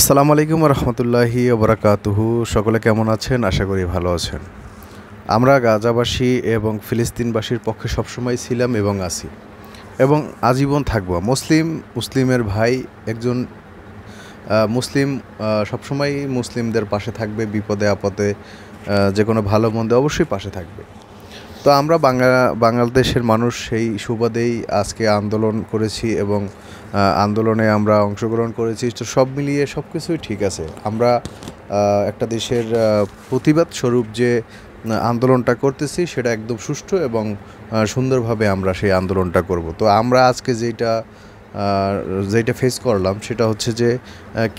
আসসালামু আলাইকুম রহমতুল্লাহি ওবরাকাতুহু। সকলে কেমন আছেন? আশা করি ভালো আছেন। আমরা গাজাবাসী এবং ফিলিস্তিনবাসীর পক্ষে সবসময় ছিলাম এবং আছি এবং আজীবন থাকবো। মুসলিমের ভাই একজন মুসলিম সবসময় মুসলিমদের পাশে থাকবে, বিপদে আপদে যে কোনো ভালো মন্দে অবশ্যই পাশে থাকবে। তো আমরা বাংলাদেশের মানুষ সেই সুবাদেই আজকে আন্দোলন করেছি এবং আন্দোলনে আমরা অংশগ্রহণ করেছি। তো সব মিলিয়ে সব কিছুই ঠিক আছে। আমরা একটা দেশের প্রতিবাদ স্বরূপ যে আন্দোলনটা করতেছি সেটা একদম সুষ্ঠু এবং সুন্দরভাবে আমরা সেই আন্দোলনটা করব। তো আমরা আজকে যেটা ফেস করলাম সেটা হচ্ছে যে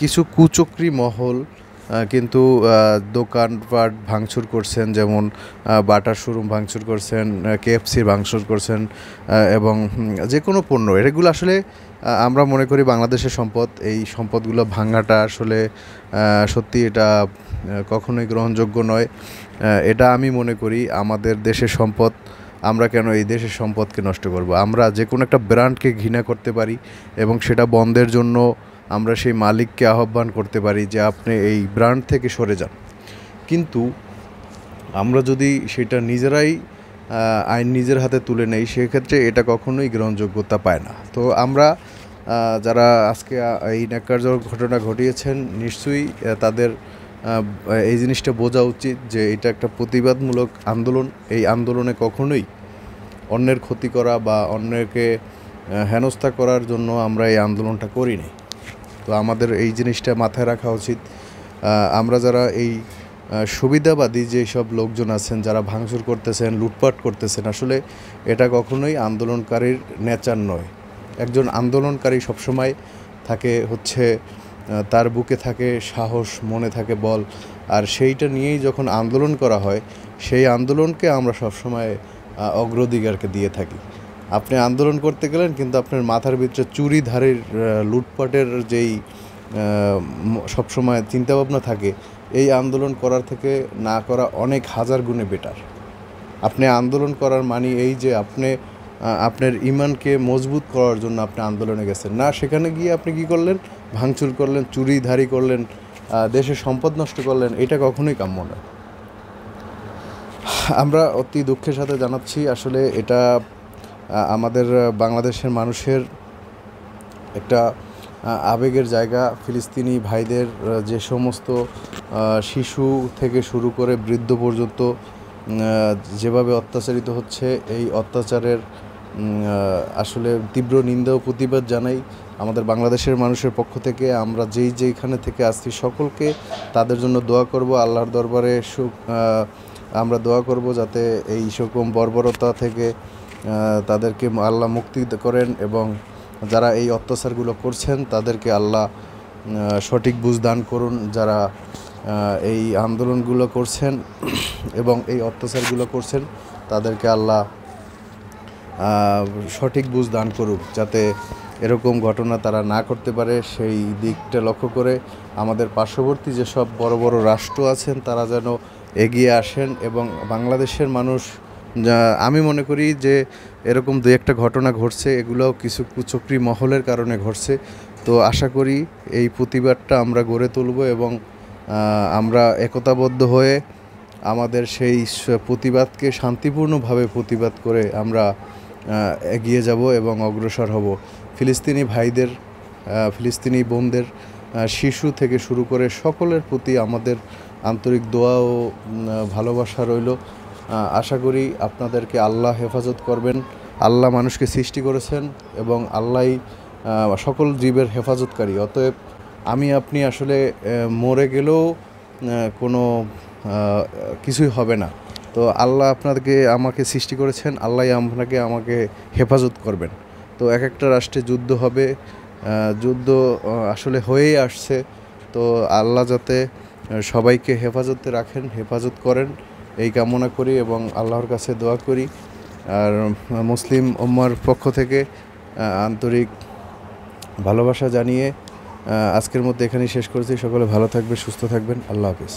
কিছু কুচক্রী মহল কিন্তু দোকানপাট ভাঙচুর করছেন, যেমন বাটার শোরুম ভাঙচুর করছেন, কেএফসির ভাঙচুর করছেন এবং যে কোনো পণ্য, এগুলো আসলে আমরা মনে করি বাংলাদেশের সম্পদ। এই সম্পদগুলো ভাঙাটা আসলে সত্যি এটা কখনোই গ্রহণযোগ্য নয়। এটা আমি মনে করি আমাদের দেশের সম্পদ, আমরা কেন এই দেশের সম্পদকে নষ্ট করব? আমরা যে কোনো একটা ব্র্যান্ডকে ঘৃণা করতে পারি এবং সেটা বন্ধের জন্য আমরা সেই মালিককে আহ্বান করতে পারি যে আপনি এই ব্র্যান্ড থেকে সরে যান। কিন্তু আমরা যদি সেটা নিজেরাই আইন নিজের হাতে তুলে নেই, সেক্ষেত্রে এটা কখনোই গ্রহণযোগ্যতা পায় না। তো আমরা যারা আজকে এই ন্যাক্কারজনক ঘটনা ঘটিয়েছেন, নিশ্চয়ই তাদের এই জিনিসটা বোঝা উচিত যে এটা একটা প্রতিবাদমূলক আন্দোলন। এই আন্দোলনে কখনোই অন্যের ক্ষতি করা বা অন্যকে হেনস্থা করার জন্য আমরা এই আন্দোলনটা করিনি। তো আমাদের এই জিনিসটা মাথায় রাখা উচিত। আমরা যারা এই সুবিধাবাদী যেসব লোকজন আছেন, যারা ভাঙচুর করতেছেন, লুটপাট করতেছেন, আসলে এটা কখনোই আন্দোলনকারীর নেচার নয়। একজন আন্দোলনকারী সবসময় থাকে হচ্ছে তার বুকে থাকে সাহস, মনে থাকে বল, আর সেইটা নিয়েই যখন আন্দোলন করা হয় সেই আন্দোলনকে আমরা সবসময় অগ্রাধিকারকে দিয়ে থাকি। আপনি আন্দোলন করতে গেলেন কিন্তু আপনার মাথার ভিতরে চুরিধারের লুটপাটের যেই সবসময় চিন্তাভাবনা থাকে, এই আন্দোলন করার থেকে না করা অনেক হাজার গুণে বেটার। আপনি আন্দোলন করার মানে এই যে আপনি আপনার ঈমানকে মজবুত করার জন্য আপনি আন্দোলনে গেছেন না, সেখানে গিয়ে আপনি কী করলেন? ভাঙচুর করলেন, চুরিধারি করলেন, দেশের সম্পদ নষ্ট করলেন। এটা কখনোই কাম্য নয়। আমরা অতি দুঃখের সাথে জানাচ্ছি, আসলে এটা আমাদের বাংলাদেশের মানুষের একটা আবেগের জায়গা। ফিলিস্তিনি ভাইদের যে সমস্ত শিশু থেকে শুরু করে বৃদ্ধ পর্যন্ত যেভাবে অত্যাচারিত হচ্ছে, এই অত্যাচারের আসলে তীব্র নিন্দা ও প্রতিবাদ জানাই আমাদের বাংলাদেশের মানুষের পক্ষ থেকে। আমরা যেইখানে থেকে আসছি সকলকে তাদের জন্য দোয়া করব, আল্লাহর দরবারে আমরা দোয়া করব যাতে এই সকম বর্বরতা থেকে তাদেরকে আল্লাহ মুক্তি করেন এবং যারা এই অত্যাচারগুলো করছেন তাদেরকে আল্লাহ সঠিক বুঝ দান করুন। যারা এই আন্দোলনগুলো করছেন এবং এই অত্যাচারগুলো করছেন তাদেরকে আল্লাহ সঠিক বুঝ দান করুক, যাতে এরকম ঘটনা তারা না করতে পারে। সেই দিকটা লক্ষ্য করে আমাদের পার্শ্ববর্তী যেসব বড় বড় রাষ্ট্র আছেন তারা যেন এগিয়ে আসেন এবং বাংলাদেশের মানুষ, আমি মনে করি যে এরকম দু একটা ঘটনা ঘটছে, এগুলোও কিছু কুচক্রী মহলের কারণে ঘটছে। তো আশা করি এই প্রতিবাদটা আমরা গড়ে তুলব এবং আমরা একতাবদ্ধ হয়ে আমাদের সেই প্রতিবাদকে শান্তিপূর্ণভাবে প্রতিবাদ করে আমরা এগিয়ে যাব এবং অগ্রসর হব। ফিলিস্তিনি ভাইদের, ফিলিস্তিনি বোনদের, শিশু থেকে শুরু করে সকলের প্রতি আমাদের আন্তরিক দোয়া ও ভালোবাসা রইল। আশা করি আপনাদেরকে আল্লাহ হেফাজত করবেন। আল্লাহ মানুষকে সৃষ্টি করেছেন এবং আল্লাহই সকল জীবের হেফাজতকারী। অতএব আপনি আসলে মরে গেলেও কোনো কিছুই হবে না। তো আল্লাহ আমাকে সৃষ্টি করেছেন, আল্লাহ আমাকে হেফাজত করবেন। তো এক একটা রাষ্ট্রে যুদ্ধ হবে, যুদ্ধ আসলে হয়েই আসছে। তো আল্লাহ যাতে সবাইকে হেফাজতে রাখেন, হেফাজত করেন, এই কামনা করি এবং আল্লাহর কাছে দোয়া করি। আর মুসলিম উম্মার পক্ষ থেকে আন্তরিক ভালোবাসা জানিয়ে আজকের মধ্যে এখানেই শেষ করেছি। সকলে ভালো থাকবে, সুস্থ থাকবেন। আল্লাহ হাফিজ।